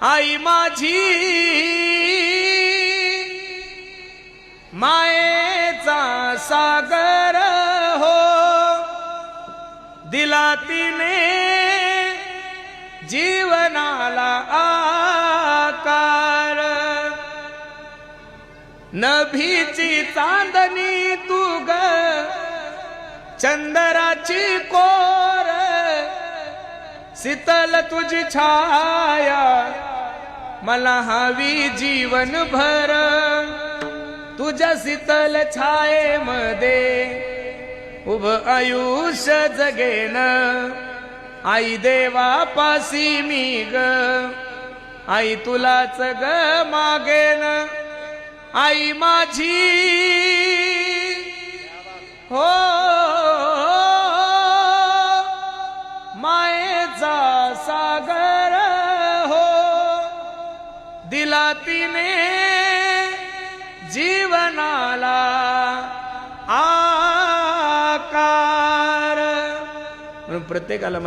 आई माझी मायेचा सागर हो, दिला तिने जीवनाला आकार। नभीची चांदणी तू ग, चंद्राची कोर, शीतल तुझी छाया मला हवी जीवन भर। तुझ्या शीतल छायेमध्ये उभ आयुष्य जगेन, आई देवापासी मी ग, आई तुलाच ग मागेन। आई माझी हो, मायेचा सागर हो, दिला तिने जीवनाला आकार। म्हणून प्रत्येकाला